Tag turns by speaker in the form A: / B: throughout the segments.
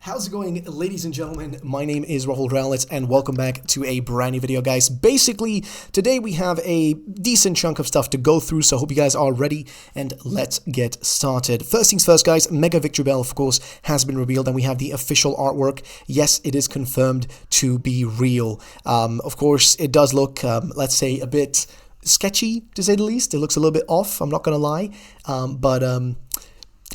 A: How's it going, ladies and gentlemen? My name is RuffledRowlit, and welcome back to a brand new video, guys. Basically, today we have a decent chunk of stuff to go through, so I hope you guys are ready, and let's get started. First things first, guys, Mega Victrebell, of course, has been revealed, and we have the official artwork. Yes, it is confirmed to be real. Of course, it does look, let's say, a bit sketchy, to say the least. It looks a little bit off, I'm not gonna lie, but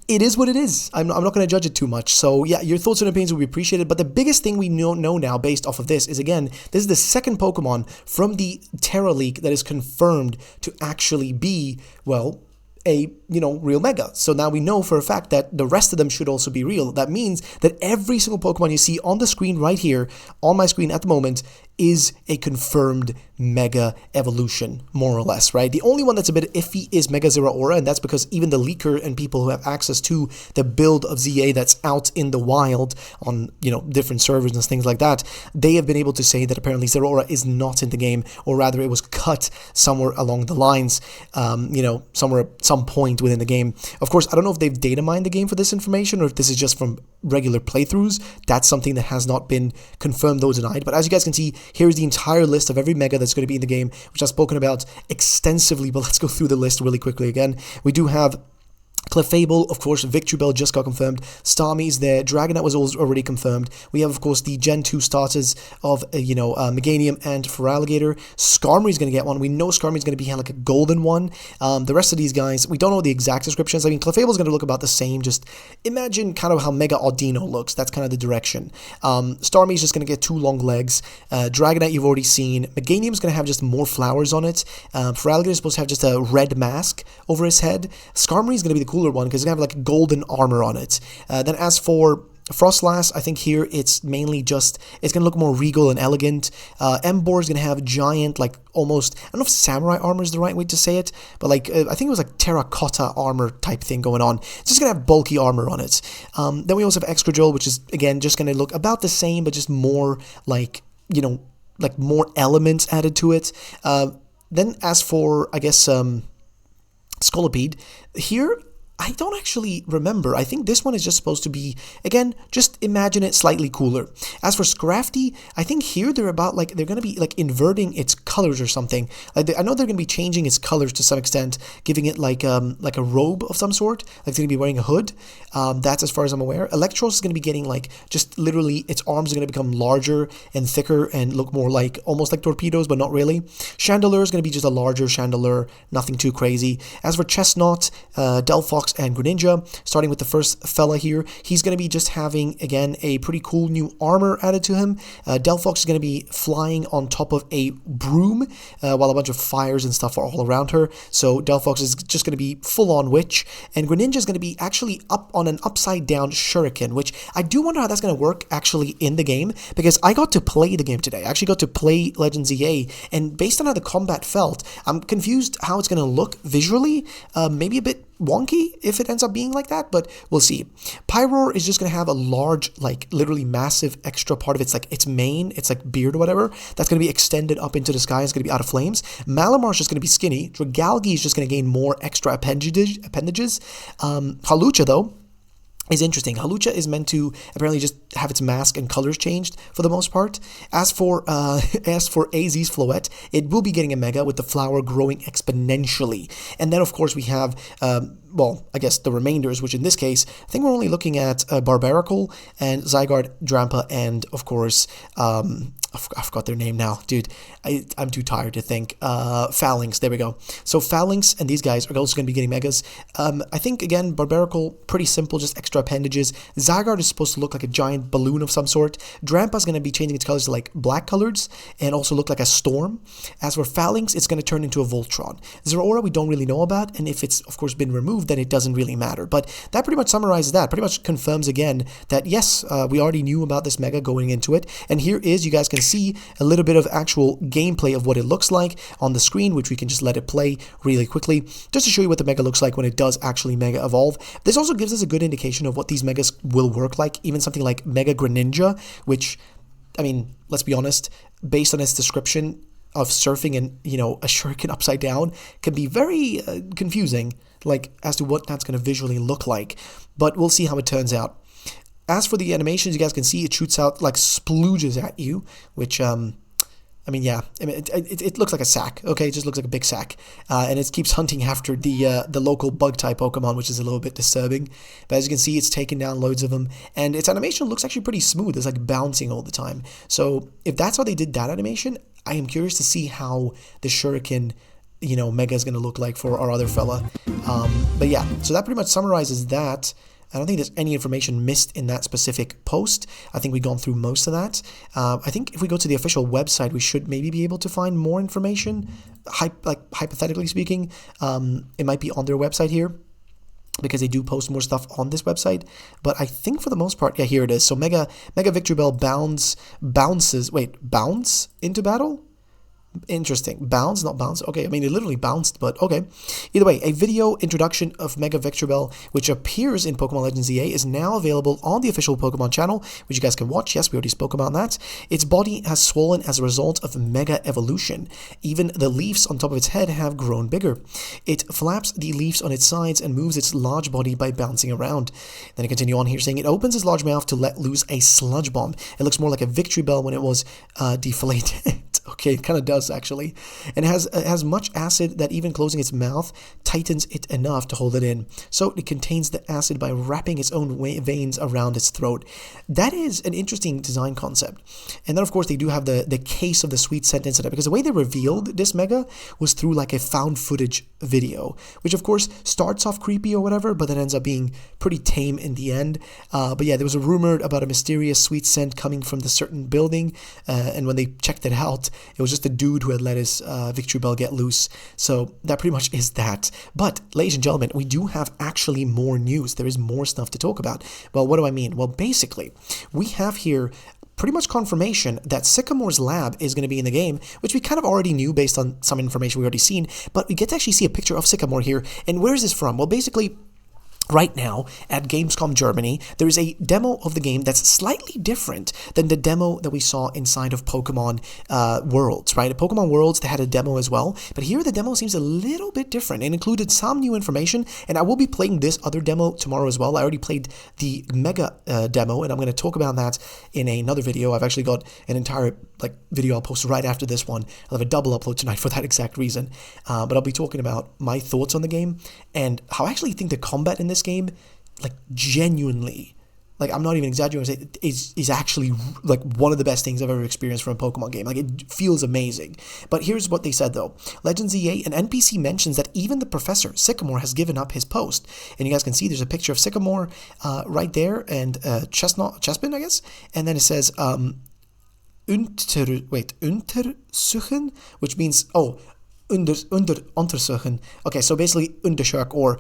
A: it is what it is. I'm not going to judge it too much. So yeah, your thoughts and opinions will be appreciated. But the biggest thing we know now based off of this is, again, this is the second Pokemon from the Terra leak that is confirmed to actually be, well, a, real Mega. So now we know for a fact that the rest of them should also be real. That means that every single Pokemon you see on the screen right here, on my screen at the moment, is a confirmed Mega evolution, more or less, right? The only one that's a bit iffy is Mega Zeraora, and that's because even the leaker and people who have access to the build of ZA that's out in the wild on, different servers and things like that, they have been able to say that apparently Zeraora is not in the game, or rather it was cut somewhere along the lines, somewhere at some point within the game. Of course, I don't know if they've data mined the game for this information, or if this is just from regular playthroughs. That's something that has not been confirmed, though denied. But as you guys can see, here's the entire list of every Mega that's going to be in the game, which I've spoken about extensively, but let's go through the list really quickly again. We do have Clefable, of course. Victrebell just got confirmed. Starmie's there. Dragonite was already confirmed. We have, of course, the Gen 2 starters of, Meganium and Feraligatr. Skarmory's going to get one. We know Skarmory's going to be like a golden one. The rest of these guys, we don't know the exact descriptions. I mean, Clefable's going to look about the same. Just imagine kind of how Mega Audino looks. That's kind of the direction. Starmie's just going to get two long legs. Dragonite you've already seen. Meganium's going to have just more flowers on it. Feraligatr is supposed to have just a red mask over his head. Skarmory's going to be the cooler one because it's going to have like golden armor on it. Then as for Frostlass, I think here it's mainly just, it's going to look more regal and elegant. Emboar is going to have giant, like almost, I don't know if samurai armor is the right way to say it, but like, I think it was like terracotta armor type thing going on. It's just going to have bulky armor on it. Then we also have Excadrill, which is, again, just going to look about the same, but just more like, like more elements added to it. Then as for, I guess, Scolipede, here, I don't actually remember. I think this one is just supposed to be, again, just imagine it slightly cooler. As for Scrafty, I think here they're about like, they're going to be like inverting its colors or something. Like I know they're going to be changing its colors to some extent, giving it like a robe of some sort. Like it's going to be wearing a hood. That's as far as I'm aware. Electros is going to be getting like, just literally its arms are going to become larger and thicker and look more like, almost like torpedoes, but not really. Chandelure is going to be just a larger Chandelure, nothing too crazy. As for Chestnut, Delphox, and Greninja, starting with the first fella here, he's going to be just having, again, a pretty cool new armor added to him. Delphox is going to be flying on top of a broom, while a bunch of fires and stuff are all around her. So Delphox is just going to be full-on witch, and Greninja is going to be actually up on an upside-down shuriken, which I do wonder how that's going to work actually in the game, because I got to play the game today. I actually got to play Legends EA, and based on how the combat felt, I'm confused how it's going to look visually, maybe a bit wonky if it ends up being like that, but we'll see. Pyroar is just going to have a large, like literally massive extra part of its mane, its like beard or whatever, that's going to be extended up into the sky. It's going to be out of flames. Malamar is just going to be skinny. Dragalge is just going to gain more extra appendages. Hawlucha, though, is interesting. Hawlucha is meant to apparently just have its mask and colors changed for the most part. As for AZ's Floette, it will be getting a Mega with the flower growing exponentially. And then, of course, we have, I guess the remainders, which in this case, I think we're only looking at Barbaracle and Zygarde, Drampa, and, of course, I forgot their name now, dude. I'm too tired to think. Phalanx, there we go. So Phalanx and these guys are also going to be getting Megas. I think, again, Barbaracle, pretty simple, just extra appendages. Zygarde is supposed to look like a giant balloon of some sort. Drampa is going to be changing its colors to like black colors and also look like a storm. As for Phalanx, it's going to turn into a Voltron. Zeraora we don't really know about, and if it's, of course, been removed, then it doesn't really matter. But that pretty much summarizes that. Pretty much confirms again that, yes, we already knew about this Mega going into it. And here is, you guys can see a little bit of actual gameplay of what it looks like on the screen, which we can just let it play really quickly just to show you what the Mega looks like when it does actually Mega evolve. This also gives us a good indication of what these Megas will work like, even something like Mega Greninja, which, I mean, let's be honest, based on its description of surfing and, a shuriken upside down, can be very confusing, like, as to what that's going to visually look like, but we'll see how it turns out. as for the animations, you guys can see it shoots out like splooges at you, which I mean, yeah, I mean, it looks like a sack, okay? It just looks like a big sack. And it keeps hunting after the local bug-type Pokemon, which is a little bit disturbing. But as you can see, it's taken down loads of them. And its animation looks actually pretty smooth. It's like bouncing all the time. So if that's how they did that animation, I am curious to see how the Shuriken, you know, Mega is going to look like for our other fella. But yeah, so that pretty much summarizes that. I don't think there's any information missed in that specific post. I think we've gone through most of that. I think if we go to the official website, we should maybe be able to find more information. Hypothetically speaking, it might be on their website here, because they do post more stuff on this website. But I think for the most part, yeah, here it is. So Mega Victrebell bounce into battle? Interesting. Bounce, not bounce. Okay, I mean, it literally bounced, but okay. Either way, a video introduction of Mega Victrebell, which appears in Pokemon Legends EA, is now available on the official Pokemon channel, which you guys can watch. Yes, we already spoke about that. Its body has swollen as a result of Mega Evolution. Even the leaves on top of its head have grown bigger. It flaps the leaves on its sides and moves its large body by bouncing around. Then I continue on here saying it opens its large mouth to let loose a sludge bomb. It looks more like a Victrebell when it was deflated. Okay, it kind of does actually, and it has much acid that even closing its mouth tightens it enough to hold it in. So it contains the acid by wrapping its own veins around its throat. That is an interesting design concept. And then of course they do have the case of the sweet scent incident, because the way they revealed this Mega was through like a found footage video, which of course starts off creepy or whatever, but then ends up being pretty tame in the end. But yeah, there was a rumor about a mysterious sweet scent coming from the certain building, and when they checked it out, it was just a dude who had let his Victrebell get loose. So that pretty much is that. But ladies and gentlemen, we do have actually more news. There is more stuff to talk about. Well, what do I mean? Well, basically, we have here pretty much confirmation that Sycamore's lab is going to be in the game, which we kind of already knew based on some information we already seen, but we get to actually see a picture of Sycamore here. And where is this from? Well, basically, right now at Gamescom Germany, there is a demo of the game that's slightly different than the demo that we saw inside of Pokemon Worlds, right? At Pokemon Worlds, they had a demo as well, but here the demo seems a little bit different and included some new information, and I will be playing this other demo tomorrow as well. I already played the Mega demo, and I'm going to talk about that in another video. I've actually got an entire video I'll post right after this one. I'll have a double upload tonight for that exact reason, but I'll be talking about my thoughts on the game and how I actually think the combat in this game, genuinely, I'm not even exaggerating, is actually one of the best things I've ever experienced from a Pokemon game. It feels amazing. But here's what they said though. Legends EA, an NPC mentions that even the Professor, Sycamore, has given up his post. And you guys can see there's a picture of Sycamore right there, and Chespin, I guess. And then it says Untersuchen, which means, untersuchen. Okay, so basically undersök, or,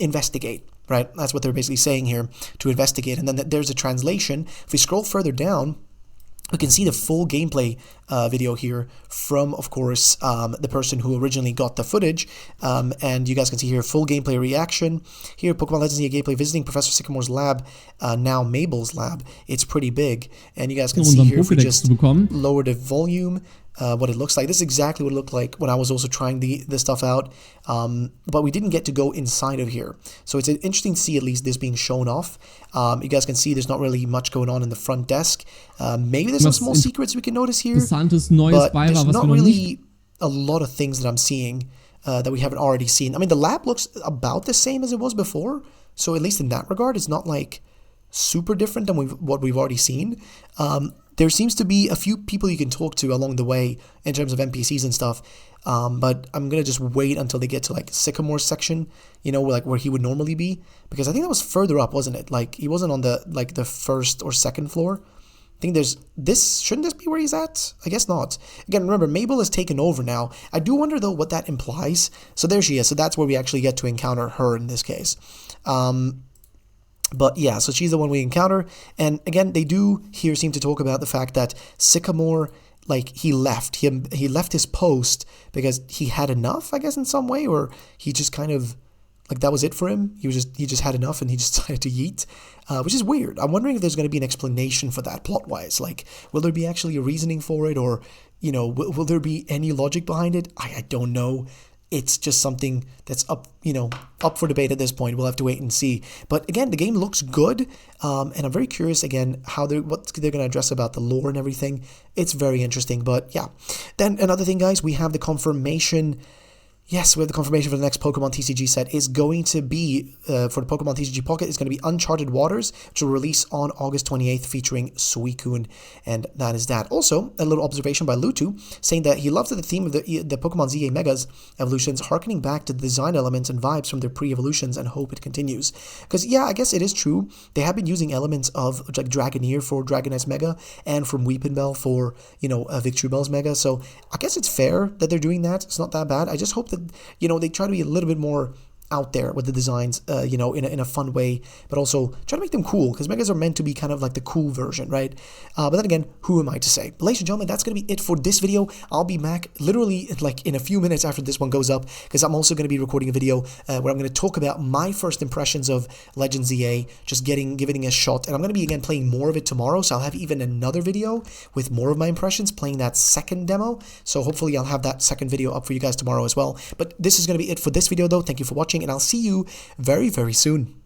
A: investigate, right? That's what they're basically saying here, to investigate. And then there's a translation. If we scroll further down, we can see the full gameplay video here from, of course, the person who originally got the footage. And you guys can see here full gameplay reaction. Here, Pokemon Legends EA gameplay visiting Professor Sycamore's lab, now Mabel's lab. It's pretty big. And you guys can see here, if we just lower the volume, what it looks like. This is exactly what it looked like when I was also trying the stuff out, but we didn't get to go inside of here. So it's interesting to see at least this being shown off. You guys can see there's not really much going on in the front desk. Maybe there's some small secrets we can notice here, but there's not really a lot of things that I'm seeing that we haven't already seen. I mean, the lab looks about the same as it was before, so at least in that regard, it's not super different than what we've already seen. There seems to be a few people you can talk to along the way in terms of NPCs and stuff, but I'm going to just wait until they get to Sycamore's section, where he would normally be, because I think that was further up, wasn't it? He wasn't on the first or second floor. I think shouldn't this be where he's at? I guess not. Again, remember, Mabel has taken over now. I do wonder though what that implies. So there she is. So that's where we actually get to encounter her in this case. But yeah, so she's the one we encounter. And again, they do here seem to talk about the fact that Sycamore, he left his post because he had enough, I guess, in some way, or he just kind of, that was it for him. He just had enough and he just decided to yeet, which is weird. I'm wondering if there's going to be an explanation for that plot-wise. Will there be actually a reasoning for it, or, will there be any logic behind it? I don't know. it's just something that's up, up for debate at this point. We'll have to wait and see. But again, the game looks good, and I'm very curious again what they're going to address about the lore and everything. It's very interesting. But yeah, then another thing, guys, we have the confirmation. Yes, we have the confirmation for the next Pokemon TCG set is going to be, for the Pokemon TCG Pocket, is going to be Uncharted Waters, which will release on August 28th, featuring Suicune, and that is that. Also, a little observation by Lutu, saying that he loves the theme of the Pokemon ZA Megas evolutions, harkening back to the design elements and vibes from their pre-evolutions, and hope it continues. Because, yeah, I guess it is true. They have been using elements of like Dragoneer for Dragonite's Mega, and from Weepinbell for, Victrebell's Mega, so I guess it's fair that they're doing that. It's not that bad. I just hope that they try to be a little bit more out there with the designs, in a fun way, but also try to make them cool, because Megas are meant to be kind of like the cool version, right? But then again, who am I to say? But ladies and gentlemen, that's going to be it for this video. I'll be back literally like in a few minutes after this one goes up, because I'm also going to be recording a video where I'm going to talk about my first impressions of Legends ZA, just giving it a shot, and I'm going to be again playing more of it tomorrow, so I'll have even another video with more of my impressions, playing that second demo, so hopefully I'll have that second video up for you guys tomorrow as well. But this is going to be it for this video though. Thank you for watching, and I'll see you very, very soon.